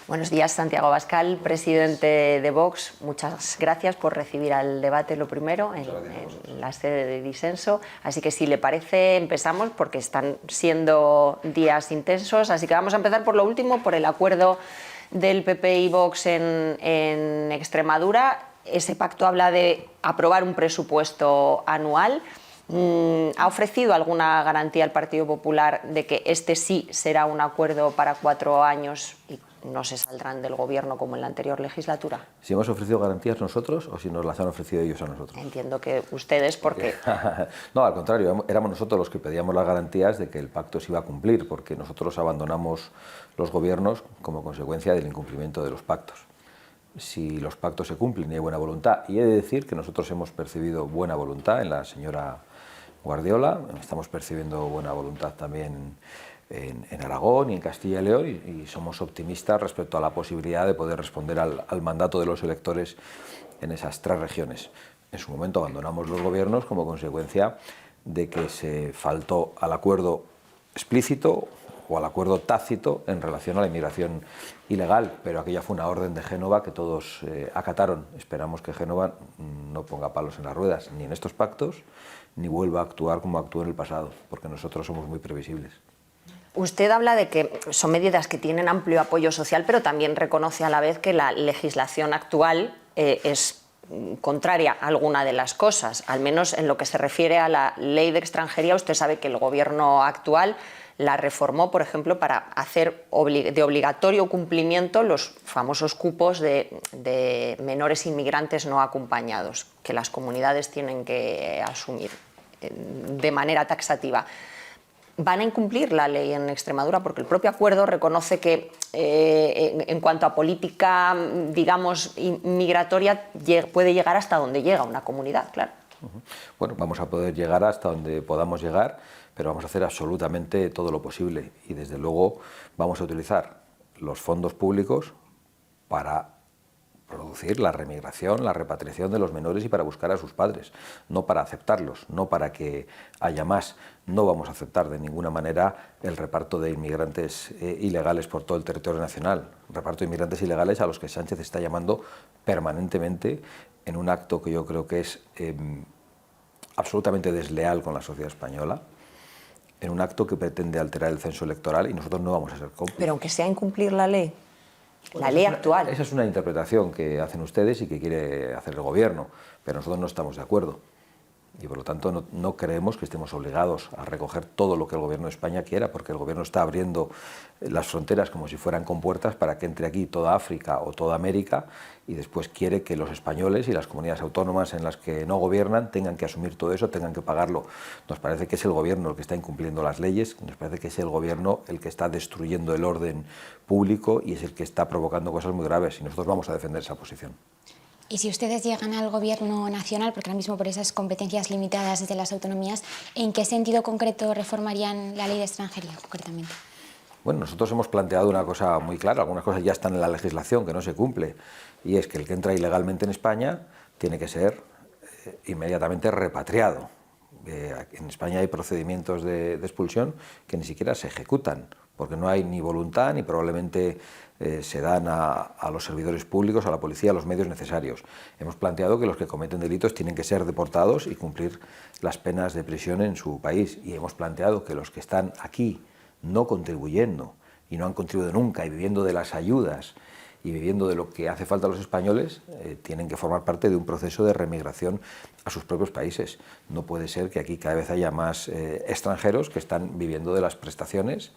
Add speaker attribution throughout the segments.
Speaker 1: Buenos días, Santiago Abascal, presidente de Vox. Muchas gracias por recibir al debate, lo primero, en la sede de Disenso. Así que, si le parece, empezamos, porque están siendo días intensos. Así que vamos a empezar por lo último, por el acuerdo del PP y Vox en Extremadura. Ese pacto habla de aprobar un presupuesto anual. ¿Ha ofrecido alguna garantía al Partido Popular de que este sí será un acuerdo para 4 años y no se saldrán del gobierno como en la anterior legislatura?
Speaker 2: ¿Si hemos ofrecido garantías nosotros o si nos las han ofrecido ellos a nosotros?
Speaker 1: Entiendo que ustedes, porque...
Speaker 2: No, al contrario, éramos nosotros los que pedíamos las garantías de que el pacto se iba a cumplir, porque nosotros abandonamos los gobiernos como consecuencia del incumplimiento de los pactos. Si los pactos se cumplen y hay buena voluntad, y he de decir que nosotros hemos percibido buena voluntad en la señora Guardiola, estamos percibiendo buena voluntad también en Aragón y en Castilla y León, y somos optimistas respecto a la posibilidad de poder responder al mandato de los electores en esas 3 regiones. En su momento abandonamos los gobiernos como consecuencia de que se faltó al acuerdo explícito o al acuerdo tácito en relación a la inmigración ilegal, pero aquella fue una orden de Génova que todos acataron. Esperamos que Génova no ponga palos en las ruedas, ni en estos pactos, ni vuelva a actuar como actuó en el pasado, porque nosotros somos muy previsibles.
Speaker 1: Usted habla de que son medidas que tienen amplio apoyo social, pero también reconoce a la vez que la legislación actual es contraria a alguna de las cosas, al menos en lo que se refiere a la ley de extranjería. Usted sabe que el gobierno actual la reformó, por ejemplo, para hacer de obligatorio cumplimiento los famosos cupos de menores inmigrantes no acompañados, que las comunidades tienen que asumir de manera taxativa. ¿Van a incumplir la ley en Extremadura? Porque el propio acuerdo reconoce que en cuanto a política, digamos, migratoria, puede llegar hasta donde llega una comunidad, claro.
Speaker 2: Bueno, vamos a poder llegar hasta donde podamos llegar, pero vamos a hacer absolutamente todo lo posible y desde luego vamos a utilizar los fondos públicos para producir la remigración, la repatriación de los menores y para buscar a sus padres, no para aceptarlos, no para que haya más. No vamos a aceptar de ninguna manera el reparto de inmigrantes ilegales por todo el territorio nacional, reparto de inmigrantes ilegales a los que Sánchez está llamando permanentemente en un acto que yo creo que es absolutamente desleal con la sociedad española, en un acto que pretende alterar el censo electoral y nosotros no vamos a ser cómplices.
Speaker 1: Pero aunque sea incumplir la ley actual.
Speaker 2: Esa es una interpretación que hacen ustedes y que quiere hacer el gobierno, pero nosotros no estamos de acuerdo. Y por lo tanto no creemos que estemos obligados a recoger todo lo que el gobierno de España quiera, porque el gobierno está abriendo las fronteras como si fueran compuertas para que entre aquí toda África o toda América, y después quiere que los españoles y las comunidades autónomas en las que no gobiernan tengan que asumir todo eso, tengan que pagarlo. Nos parece que es el gobierno el que está incumpliendo las leyes, nos parece que es el gobierno el que está destruyendo el orden público y es el que está provocando cosas muy graves, y nosotros vamos a defender esa posición.
Speaker 3: Y si ustedes llegan al gobierno nacional, porque ahora mismo por esas competencias limitadas desde las autonomías, ¿en qué sentido concreto reformarían la ley de extranjería, concretamente?
Speaker 2: Bueno, nosotros hemos planteado una cosa muy clara, algunas cosas ya están en la legislación que no se cumple, y es que el que entra ilegalmente en España tiene que ser inmediatamente repatriado. En España hay procedimientos de expulsión que ni siquiera se ejecutan, porque no hay ni voluntad ni probablemente se dan a los servidores públicos, a la policía, los medios necesarios. Hemos planteado que los que cometen delitos tienen que ser deportados y cumplir las penas de prisión en su país. Y hemos planteado que los que están aquí no contribuyendo y no han contribuido nunca y viviendo de las ayudas y viviendo de lo que hace falta a los españoles, tienen que formar parte de un proceso de remigración a sus propios países. No puede ser que aquí cada vez haya más extranjeros que están viviendo de las prestaciones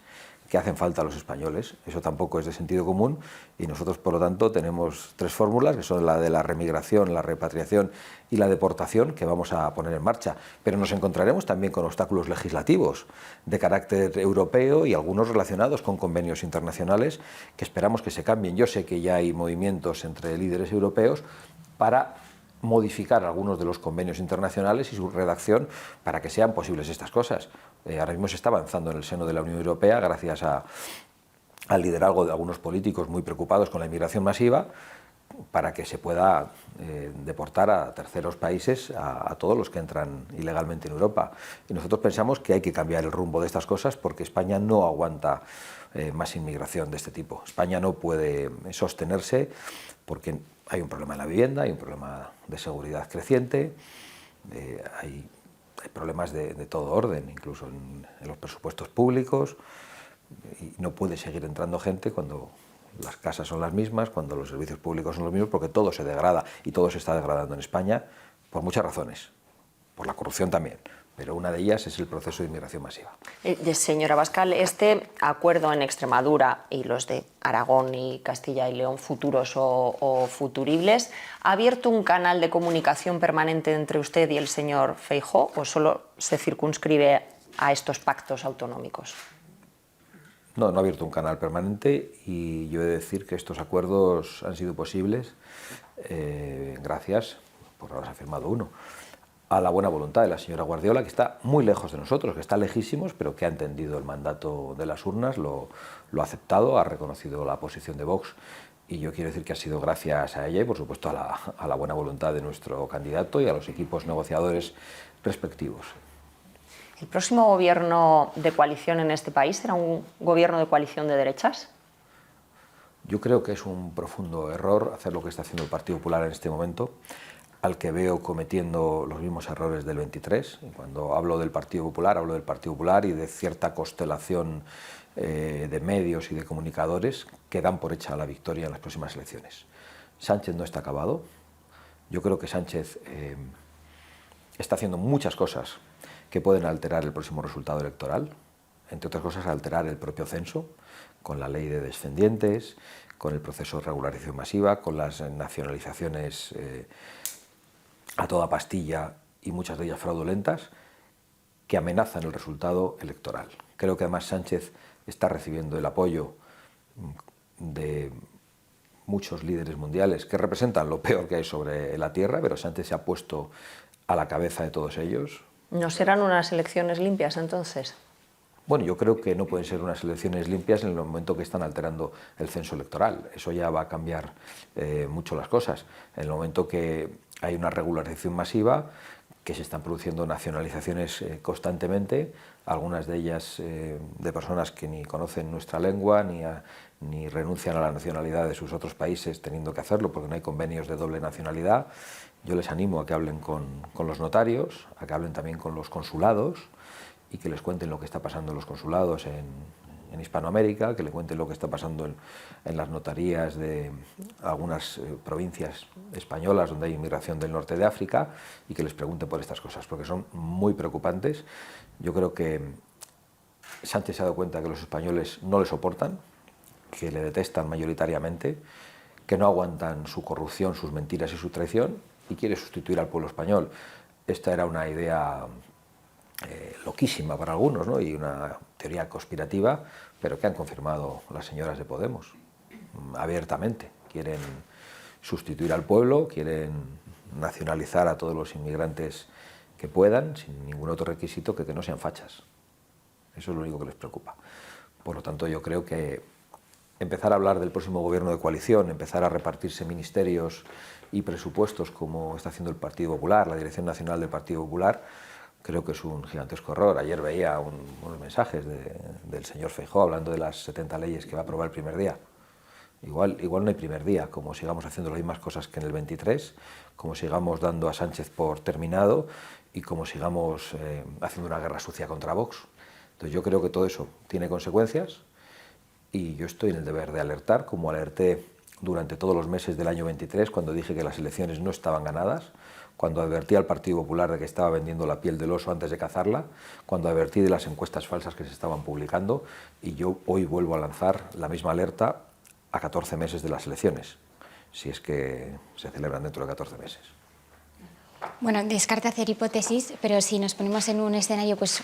Speaker 2: que hacen falta a los españoles. Eso tampoco es de sentido común y nosotros, por lo tanto, tenemos 3 fórmulas, que son la de la remigración, la repatriación y la deportación, que vamos a poner en marcha. Pero nos encontraremos también con obstáculos legislativos de carácter europeo y algunos relacionados con convenios internacionales que esperamos que se cambien. Yo sé que ya hay movimientos entre líderes europeos para modificar algunos de los convenios internacionales y su redacción para que sean posibles estas cosas. Ahora mismo se está avanzando en el seno de la Unión Europea gracias al liderazgo de algunos políticos muy preocupados con la inmigración masiva, para que se pueda deportar a terceros países a todos los que entran ilegalmente en Europa. Y nosotros pensamos que hay que cambiar el rumbo de estas cosas porque España no aguanta más inmigración de este tipo. España no puede sostenerse porque hay un problema en la vivienda, hay un problema de seguridad creciente, hay problemas de todo orden, incluso en los presupuestos públicos, y no puede seguir entrando gente cuando las casas son las mismas, cuando los servicios públicos son los mismos, porque todo se degrada y todo se está degradando en España por muchas razones, por la corrupción también, pero una de ellas es el proceso de inmigración masiva.
Speaker 1: Señora Abascal, este acuerdo en Extremadura y los de Aragón y Castilla y León futuros o futuribles, ¿ha abierto un canal de comunicación permanente entre usted y el señor Feijóo o solo se circunscribe a estos pactos autonómicos?
Speaker 2: No, no ha abierto un canal permanente y yo he de decir que estos acuerdos han sido posibles gracias, por ahora se ha firmado uno, a la buena voluntad de la señora Guardiola, que está muy lejos de nosotros, que está lejísimos, pero que ha entendido el mandato de las urnas, lo ha aceptado, ha reconocido la posición de Vox, y yo quiero decir que ha sido gracias a ella y por supuesto a la buena voluntad de nuestro candidato y a los equipos negociadores respectivos.
Speaker 1: ¿El próximo gobierno de coalición en este país será un gobierno de coalición de derechas?
Speaker 2: Yo creo que es un profundo error hacer lo que está haciendo el Partido Popular en este momento, al que veo cometiendo los mismos errores del 23. Y cuando hablo del Partido Popular y de cierta constelación de medios y de comunicadores que dan por hecha la victoria en las próximas elecciones. Sánchez no está acabado. Yo creo que Sánchez está haciendo muchas cosas que pueden alterar el próximo resultado electoral, entre otras cosas alterar el propio censo, con la ley de descendientes, con el proceso de regularización masiva, con las nacionalizaciones a toda pastilla y muchas de ellas fraudulentas, que amenazan el resultado electoral. Creo que además Sánchez está recibiendo el apoyo de muchos líderes mundiales que representan lo peor que hay sobre la tierra, pero Sánchez se ha puesto a la cabeza de todos ellos.
Speaker 1: ¿No serán unas elecciones limpias entonces?
Speaker 2: Bueno, yo creo que no pueden ser unas elecciones limpias en el momento que están alterando el censo electoral. Eso ya va a cambiar mucho las cosas. En el momento que hay una regularización masiva, que se están produciendo nacionalizaciones constantemente, algunas de ellas de personas que ni conocen nuestra lengua ni renuncian a la nacionalidad de sus otros países teniendo que hacerlo porque no hay convenios de doble nacionalidad. Yo les animo a que hablen con los notarios, a que hablen también con los consulados y que les cuenten lo que está pasando en los consulados en Hispanoamérica, que le cuenten lo que está pasando en las notarías de algunas provincias españolas donde hay inmigración del norte de África y que les pregunten por estas cosas, porque son muy preocupantes. Yo creo que Sánchez se ha dado cuenta que los españoles no le soportan, que le detestan mayoritariamente, que no aguantan su corrupción, sus mentiras y su traición y quiere sustituir al pueblo español. Esta era una idea loquísima para algunos, ¿no? Y una teoría conspirativa, pero que han confirmado las señoras de Podemos abiertamente. Quieren sustituir al pueblo, quieren nacionalizar a todos los inmigrantes que puedan, sin ningún otro requisito que no sean fachas. Eso es lo único que les preocupa. Por lo tanto, yo creo que empezar a hablar del próximo gobierno de coalición, empezar a repartirse ministerios y presupuestos como está haciendo el Partido Popular, la Dirección Nacional del Partido Popular, creo que es un gigantesco error. Ayer veía unos mensajes del señor Feijóo hablando de las 70 leyes que va a aprobar el primer día. Igual no hay primer día, como sigamos haciendo las mismas cosas que en el 23, como sigamos dando a Sánchez por terminado y como sigamos haciendo una guerra sucia contra Vox. Entonces yo creo que todo eso tiene consecuencias y yo estoy en el deber de alertar, como alerté durante todos los meses del año 23, cuando dije que las elecciones no estaban ganadas, cuando advertí al Partido Popular de que estaba vendiendo la piel del oso antes de cazarla, cuando advertí de las encuestas falsas que se estaban publicando, y yo hoy vuelvo a lanzar la misma alerta a 14 meses de las elecciones, si es que se celebran dentro de 14 meses.
Speaker 3: Bueno, descarta hacer hipótesis, pero si nos ponemos en un escenario pues,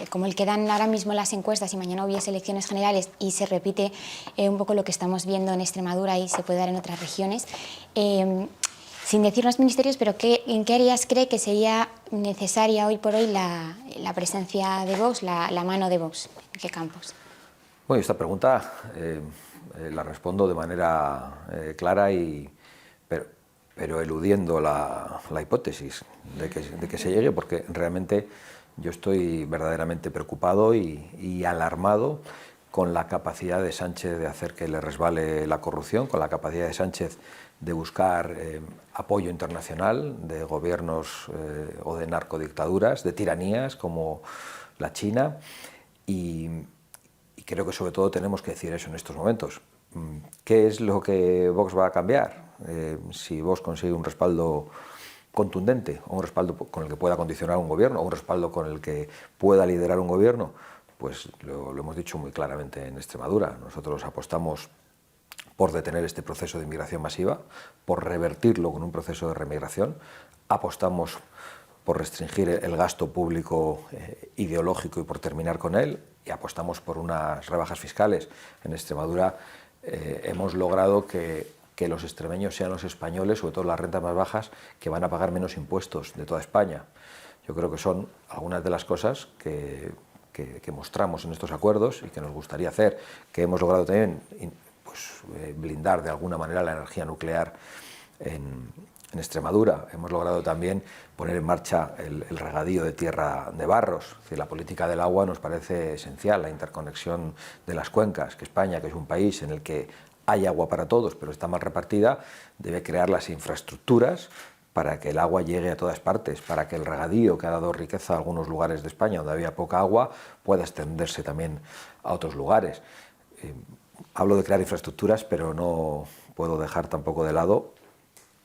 Speaker 3: como el que dan ahora mismo las encuestas y mañana hubiese elecciones generales y se repite un poco lo que estamos viendo en Extremadura y se puede dar en otras regiones, sin decir los ministerios, pero ¿en qué áreas cree que sería necesaria hoy por hoy la presencia de Vox, la mano de Vox? ¿En qué campos?
Speaker 2: Bueno, esta pregunta la respondo de manera clara pero eludiendo la hipótesis de que se llegue, porque realmente yo estoy verdaderamente preocupado y alarmado con la capacidad de Sánchez de hacer que le resbale la corrupción, con la capacidad de Sánchez de buscar apoyo internacional de gobiernos o de narcodictaduras, de tiranías como la China, y creo que sobre todo tenemos que decir eso en estos momentos. ¿Qué es lo que Vox va a cambiar? Si Vox consigue un respaldo contundente, o un respaldo con el que pueda condicionar un gobierno, o un respaldo con el que pueda liderar un gobierno, pues lo hemos dicho muy claramente en Extremadura. Nosotros apostamos por detener este proceso de inmigración masiva, por revertirlo con un proceso de remigración, apostamos por restringir el gasto público ideológico y por terminar con él, y apostamos por unas rebajas fiscales. En Extremadura hemos logrado que los extremeños sean los españoles, sobre todo las rentas más bajas, que van a pagar menos impuestos de toda España. Yo creo que son algunas de las cosas que mostramos en estos acuerdos y que nos gustaría hacer, que hemos logrado también pues, blindar de alguna manera la energía nuclear en Extremadura. Hemos logrado también poner en marcha el regadío de tierra de barros. Es decir, la política del agua nos parece esencial, la interconexión de las cuencas, que España, que es un país en el que hay agua para todos, pero está mal repartida, debe crear las infraestructuras para que el agua llegue a todas partes, para que el regadío, que ha dado riqueza a algunos lugares de España donde había poca agua, pueda extenderse también a otros lugares. Hablo de crear infraestructuras, pero no puedo dejar tampoco de lado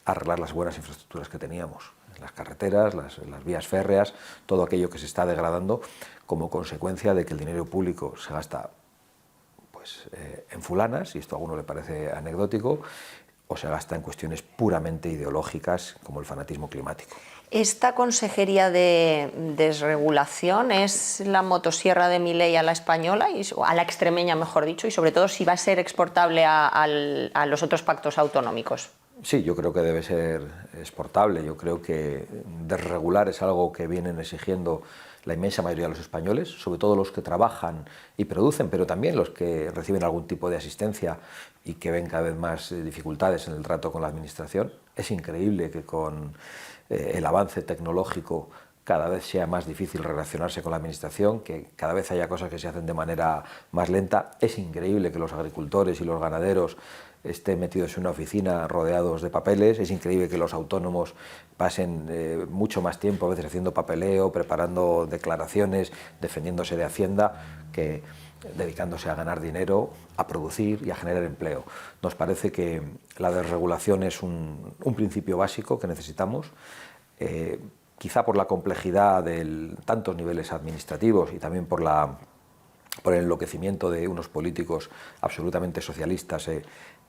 Speaker 2: arreglar las buenas infraestructuras que teníamos, las carreteras, las vías férreas, todo aquello que se está degradando como consecuencia de que el dinero público se gasta en fulanas, y esto a alguno le parece anecdótico, o se gasta en cuestiones puramente ideológicas como el fanatismo climático.
Speaker 1: ¿Esta consejería de desregulación es la motosierra de Milei a la española, a la extremeña mejor dicho, y sobre todo si va a ser exportable a los otros pactos autonómicos?
Speaker 2: Sí, yo creo que debe ser exportable. Yo creo que desregular es algo que vienen exigiendo la inmensa mayoría de los españoles, sobre todo los que trabajan y producen, pero también los que reciben algún tipo de asistencia y que ven cada vez más dificultades en el trato con la administración. Es increíble que con el avance tecnológico cada vez sea más difícil relacionarse con la administración, que cada vez haya cosas que se hacen de manera más lenta. Es increíble que los agricultores y los ganaderos estén metidos en una oficina rodeados de papeles. Es increíble que los autónomos pasen mucho más tiempo a veces haciendo papeleo, preparando declaraciones, defendiéndose de Hacienda, que dedicándose a ganar dinero, a producir y a generar empleo. Nos parece que la desregulación es un principio básico que necesitamos. Quizá por la complejidad de tantos niveles administrativos y también por el enloquecimiento de unos políticos absolutamente socialistas e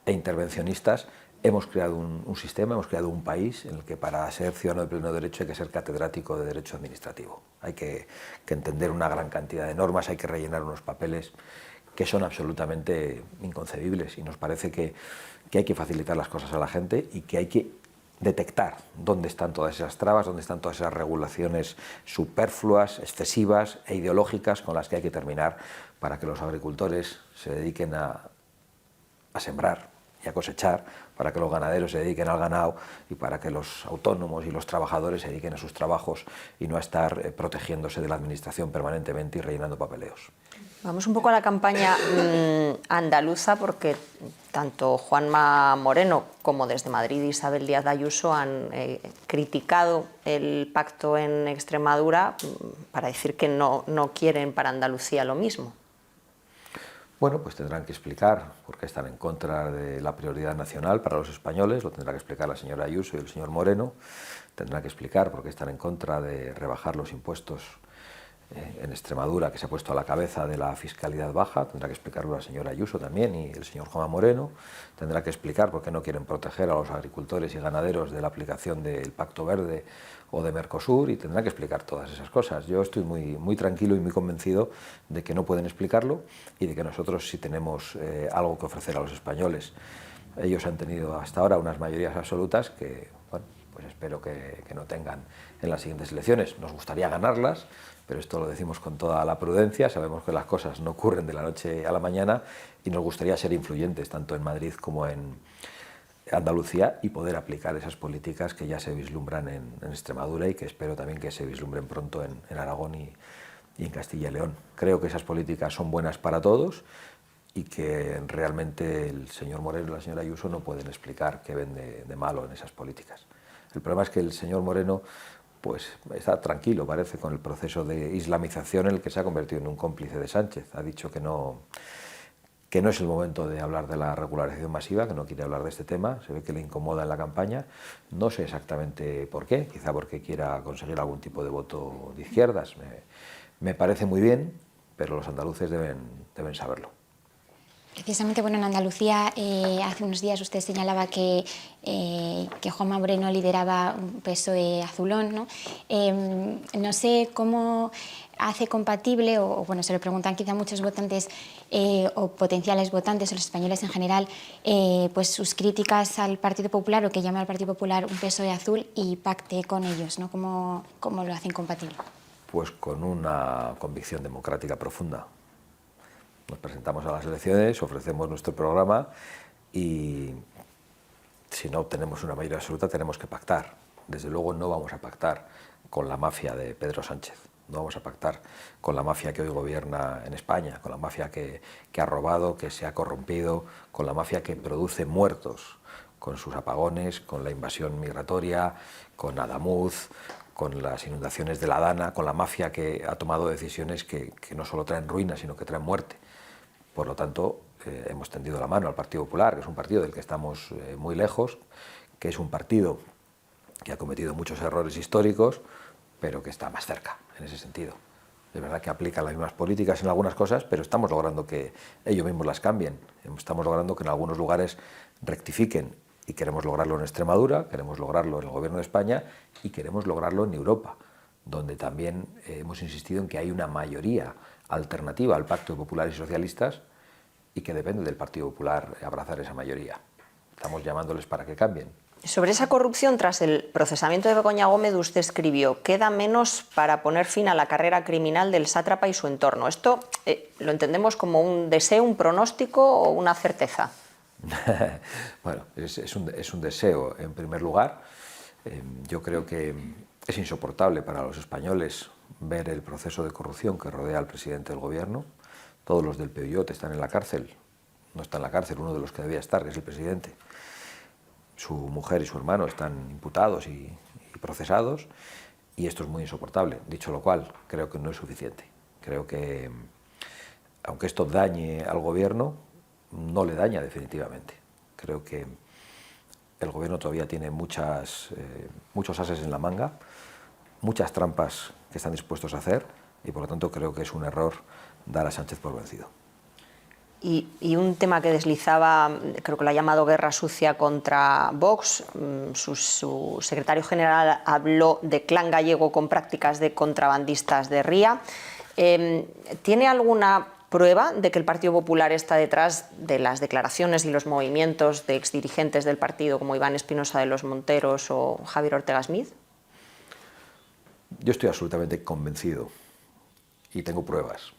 Speaker 2: intervencionistas, hemos creado un sistema, hemos creado un país en el que para ser ciudadano de pleno derecho hay que ser catedrático de Derecho Administrativo. Hay que entender una gran cantidad de normas, hay que rellenar unos papeles que son absolutamente inconcebibles, y nos parece que hay que facilitar las cosas a la gente y que hay que detectar dónde están todas esas trabas, dónde están todas esas regulaciones superfluas, excesivas e ideológicas con las que hay que terminar para que los agricultores se dediquen a sembrar y a cosechar, para que los ganaderos se dediquen al ganado y para que los autónomos y los trabajadores se dediquen a sus trabajos y no a estar protegiéndose de la administración permanentemente y rellenando papeleos.
Speaker 1: Vamos un poco a la campaña andaluza, porque tanto Juanma Moreno como desde Madrid Isabel Díaz Ayuso han criticado el pacto en Extremadura para decir que no quieren para Andalucía lo mismo.
Speaker 2: Bueno, pues tendrán que explicar por qué están en contra de la prioridad nacional para los españoles, lo tendrá que explicar la señora Ayuso y el señor Moreno, tendrán que explicar por qué están en contra de rebajar los impuestos en Extremadura, que se ha puesto a la cabeza de la fiscalidad baja, tendrá que explicarlo la señora Ayuso también y el señor Juanma Moreno, tendrá que explicar por qué no quieren proteger a los agricultores y ganaderos de la aplicación del Pacto Verde o de Mercosur, y tendrá que explicar todas esas cosas. Yo estoy muy tranquilo y muy convencido de que no pueden explicarlo y de que nosotros sí tenemos algo que ofrecer a los españoles. Ellos han tenido hasta ahora unas mayorías absolutas que, bueno, pues espero que no tengan en las siguientes elecciones. Nos gustaría ganarlas, pero esto lo decimos con toda la prudencia, sabemos que las cosas no ocurren de la noche a la mañana y nos gustaría ser influyentes tanto en Madrid como en Andalucía y poder aplicar esas políticas que ya se vislumbran en Extremadura y que espero también que se vislumbren pronto en Aragón y en Castilla y León. Creo que esas políticas son buenas para todos y que realmente el señor Moreno y la señora Ayuso no pueden explicar qué ven de malo en esas políticas. El problema es que el señor Moreno pues está tranquilo, parece, con el proceso de islamización en el que se ha convertido en un cómplice de Sánchez. Ha dicho que no es el momento de hablar de la regularización masiva, que no quiere hablar de este tema, se ve que le incomoda en la campaña, no sé exactamente por qué, quizá porque quiera conseguir algún tipo de voto de izquierdas. Me parece muy bien, pero los andaluces deben saberlo.
Speaker 3: Precisamente, bueno, en Andalucía hace unos días usted señalaba que Juanma Moreno lideraba un PSOE azulón, ¿no? No sé cómo hace compatible, o bueno, se lo preguntan quizá muchos votantes o potenciales votantes o los españoles en general, pues sus críticas al Partido Popular o que llama al Partido Popular un PSOE azul y pacte con ellos, ¿no? ¿Cómo lo hacen compatible?
Speaker 2: Pues con una convicción democrática profunda. Nos presentamos a las elecciones, ofrecemos nuestro programa y si no obtenemos una mayoría absoluta tenemos que pactar. Desde luego no vamos a pactar con la mafia de Pedro Sánchez, no vamos a pactar con la mafia que hoy gobierna en España, con la mafia que ha robado, que se ha corrompido, con la mafia que produce muertos, con sus apagones, con la invasión migratoria, con Adamuz, con las inundaciones de la Dana, con la mafia que ha tomado decisiones que no solo traen ruina, sino que traen muerte. Por lo tanto, hemos tendido la mano al Partido Popular, que es un partido del que estamos muy lejos, que es un partido que ha cometido muchos errores históricos, pero que está más cerca en ese sentido. Es verdad que aplican las mismas políticas en algunas cosas, pero estamos logrando que ellos mismos las cambien. Estamos logrando que en algunos lugares rectifiquen y queremos lograrlo en Extremadura, queremos lograrlo en el Gobierno de España y queremos lograrlo en Europa, donde también hemos insistido en que hay una mayoría alternativa al Pacto de Populares y Socialistas y que depende del Partido Popular abrazar esa mayoría. Estamos llamándoles para que cambien.
Speaker 1: Sobre esa corrupción, tras el procesamiento de Begoña Gómez, usted escribió: queda menos para poner fin a la carrera criminal del sátrapa y su entorno. ¿Esto lo entendemos como un deseo, un pronóstico o una certeza?
Speaker 2: Bueno, es un deseo, en primer lugar. Yo creo que es insoportable para los españoles ver el proceso de corrupción que rodea al presidente del gobierno. Todos los del Peugeot están en la cárcel. No está en la cárcel uno de los que debía estar, que es el presidente. Su mujer y su hermano están imputados y procesados, y esto es muy insoportable. Dicho lo cual, creo que no es suficiente. Creo que, aunque esto dañe al gobierno, no le daña definitivamente. Creo que el gobierno todavía tiene muchos ases en la manga, muchas trampas que están dispuestos a hacer, y por lo tanto creo que es un error dar a Sánchez por vencido.
Speaker 1: Y un tema que deslizaba, creo que lo ha llamado guerra sucia contra Vox, su secretario general habló de clan gallego con prácticas de contrabandistas de ría. ¿Tiene alguna prueba de que el Partido Popular está detrás de las declaraciones y los movimientos de exdirigentes del partido como Iván Espinosa de los Monteros o Javier Ortega Smith?
Speaker 2: Yo estoy absolutamente convencido, y tengo pruebas,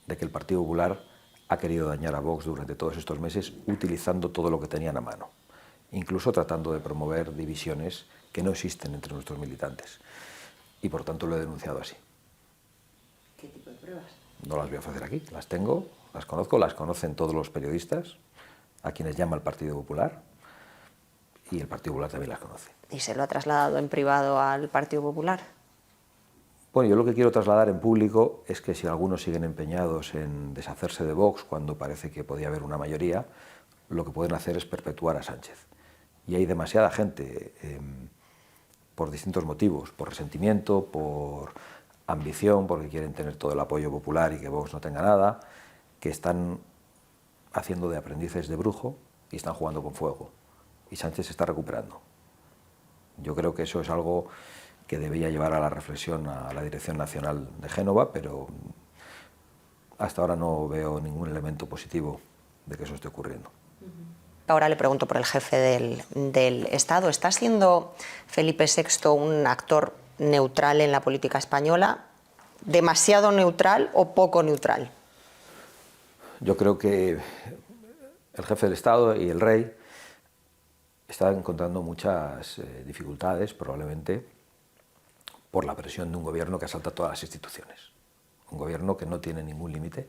Speaker 2: de que el Partido Popular ha querido dañar a Vox durante todos estos meses utilizando todo lo que tenían a mano, incluso tratando de promover divisiones que no existen entre nuestros militantes. Y por tanto lo he denunciado así.
Speaker 1: ¿Qué tipo de pruebas?
Speaker 2: No las voy a ofrecer aquí, las tengo, las conozco, las conocen todos los periodistas, a quienes llama el Partido Popular, y el Partido Popular también las conoce.
Speaker 1: ¿Y se lo ha trasladado en privado al Partido Popular?
Speaker 2: Bueno, yo lo que quiero trasladar en público es que si algunos siguen empeñados en deshacerse de Vox cuando parece que podía haber una mayoría, lo que pueden hacer es perpetuar a Sánchez. Y hay demasiada gente, por distintos motivos, por resentimiento, por ambición, porque quieren tener todo el apoyo popular y que Vox no tenga nada, que están haciendo de aprendices de brujo y están jugando con fuego. Y Sánchez se está recuperando. Yo creo que eso es algo que debería llevar a la reflexión a la Dirección Nacional de Génova, pero hasta ahora no veo ningún elemento positivo de que eso esté ocurriendo.
Speaker 1: Ahora le pregunto por el jefe del Estado. ¿Está siendo Felipe VI un actor neutral en la política española? ¿Demasiado neutral o poco neutral?
Speaker 2: Yo creo que el jefe del Estado y el rey están encontrando muchas dificultades, probablemente, por la presión de un gobierno que asalta todas las instituciones. Un gobierno que no tiene ningún límite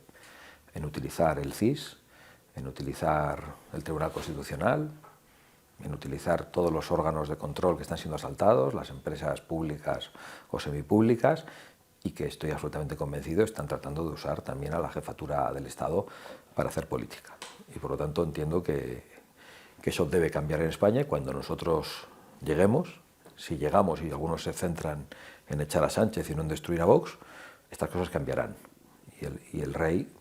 Speaker 2: en utilizar el CIS, en utilizar el Tribunal Constitucional, en utilizar todos los órganos de control que están siendo asaltados, las empresas públicas o semipúblicas, y que estoy absolutamente convencido están tratando de usar también a la jefatura del Estado para hacer política. Y por lo tanto entiendo que eso debe cambiar en España, y cuando nosotros lleguemos, si llegamos y algunos se centran en echar a Sánchez y no en destruir a Vox, estas cosas cambiarán y el rey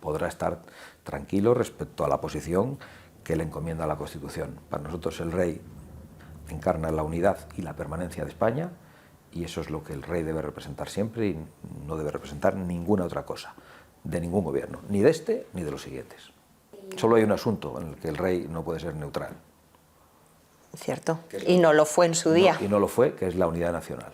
Speaker 2: podrá estar tranquilo respecto a la posición que le encomienda la Constitución. Para nosotros el rey encarna la unidad y la permanencia de España, y eso es lo que el rey debe representar siempre y no debe representar ninguna otra cosa de ningún gobierno, ni de este ni de los siguientes. Solo hay un asunto en el que el rey no puede ser neutral.
Speaker 1: Cierto, y no lo fue en su día.
Speaker 2: Y no lo fue, que es la unidad nacional.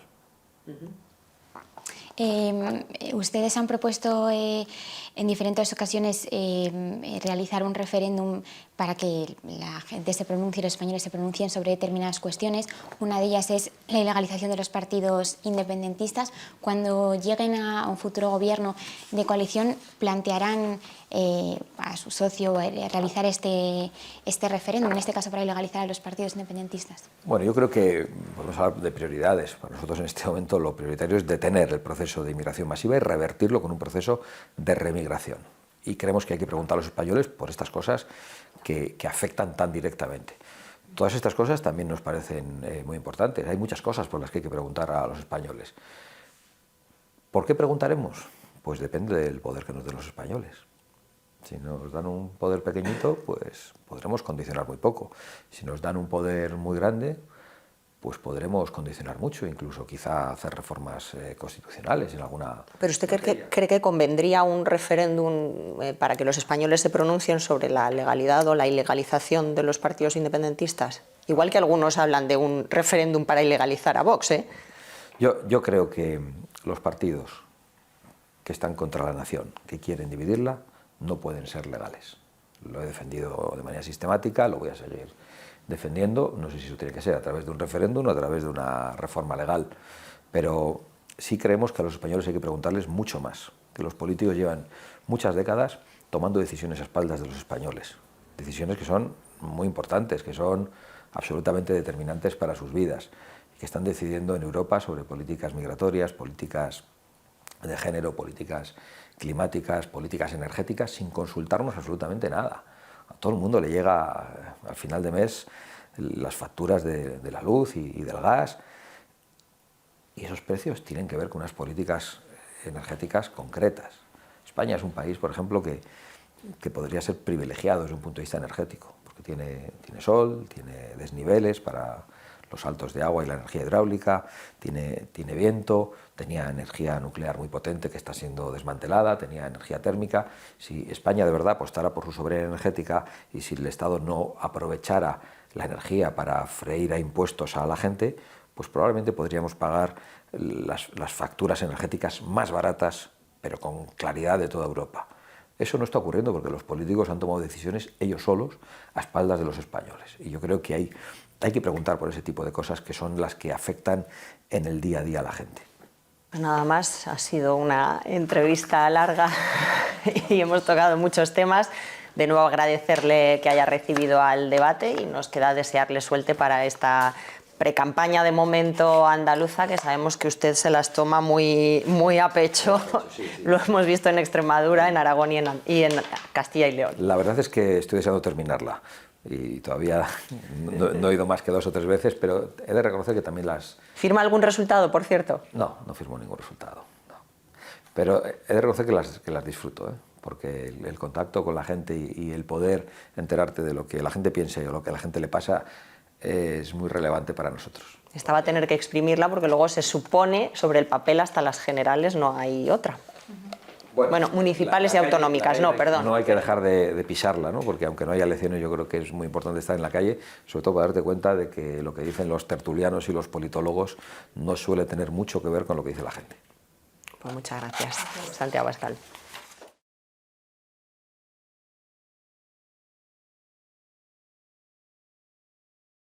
Speaker 3: Ustedes han propuesto en diferentes ocasiones realizar un referéndum para que la gente se pronuncie, los españoles se pronuncien sobre determinadas cuestiones. Una de ellas es la ilegalización de los partidos independentistas. Cuando lleguen a un futuro gobierno de coalición, ¿plantearán a su socio realizar este referéndum, en este caso para ilegalizar a los partidos independentistas?
Speaker 2: Bueno, yo creo que podemos hablar de prioridades. Para nosotros en este momento lo prioritario es detener el proceso de inmigración masiva y revertirlo con un proceso de remigración. Y creemos que hay que preguntar a los españoles por estas cosas que afectan tan directamente. Todas estas cosas también nos parecen muy importantes. Hay muchas cosas por las que hay que preguntar a los españoles. ¿Por qué preguntaremos? Pues depende del poder que nos den los españoles. Si nos dan un poder pequeñito, pues podremos condicionar muy poco. Si nos dan un poder muy grande, pues podremos condicionar mucho, incluso quizá hacer reformas constitucionales en alguna...
Speaker 1: ¿Pero usted cree que convendría un referéndum para que los españoles se pronuncien sobre la legalidad o la ilegalización de los partidos independentistas? Igual que algunos hablan de un referéndum para ilegalizar a Vox, ¿eh?
Speaker 2: Yo creo que los partidos que están contra la nación, que quieren dividirla, no pueden ser legales. Lo he defendido de manera sistemática, lo voy a seguir defendiendo. No sé si eso tiene que ser a través de un referéndum o a través de una reforma legal, pero sí creemos que a los españoles hay que preguntarles mucho más, que los políticos llevan muchas décadas tomando decisiones a espaldas de los españoles, decisiones que son muy importantes, que son absolutamente determinantes para sus vidas, que están decidiendo en Europa sobre políticas migratorias, políticas de género, políticas climáticas, políticas energéticas, sin consultarnos absolutamente nada. A todo el mundo le llega al final de mes las facturas de la luz y del gas, y esos precios tienen que ver con unas políticas energéticas concretas. España es un país, por ejemplo, que podría ser privilegiado desde un punto de vista energético, porque tiene sol, tiene desniveles para los saltos de agua y la energía hidráulica, tiene viento, tenía energía nuclear muy potente que está siendo desmantelada, tenía energía térmica. Si España de verdad apostara por su soberanía energética y si el Estado no aprovechara la energía para freír a impuestos a la gente, pues probablemente podríamos pagar las facturas energéticas más baratas, pero con claridad, de toda Europa. Eso no está ocurriendo porque los políticos han tomado decisiones ellos solos a espaldas de los españoles. Y yo creo que hay que preguntar por ese tipo de cosas que son las que afectan en el día a día a la gente.
Speaker 1: Pues nada más, ha sido una entrevista larga y hemos tocado muchos temas. De nuevo agradecerle que haya recibido al debate y nos queda desearle suerte para esta precampaña de momento andaluza, que sabemos que usted se las toma muy a pecho. Sí. Lo hemos visto en Extremadura, en Aragón y en Castilla y León.
Speaker 2: La verdad es que estoy deseando terminarla y todavía no he ido más que 2 o 3 veces, pero he de reconocer que también las...
Speaker 1: ¿Firma algún resultado, por cierto?
Speaker 2: No firmo ningún resultado. No. Pero he de reconocer que las disfruto, porque el contacto con la gente y el poder enterarte de lo que la gente piensa y lo que a la gente le pasa es muy relevante para nosotros.
Speaker 1: Esta va a tener que exprimirla porque luego se supone, sobre el papel hasta las generales no hay otra. Bueno, municipales y autonómicas, no, perdón.
Speaker 2: No hay que dejar de pisarla, ¿no? Porque aunque no haya elecciones, yo creo que es muy importante estar en la calle, sobre todo para darte cuenta de que lo que dicen los tertulianos y los politólogos no suele tener mucho que ver con lo que dice la gente.
Speaker 1: Pues muchas gracias, Santiago Abascal.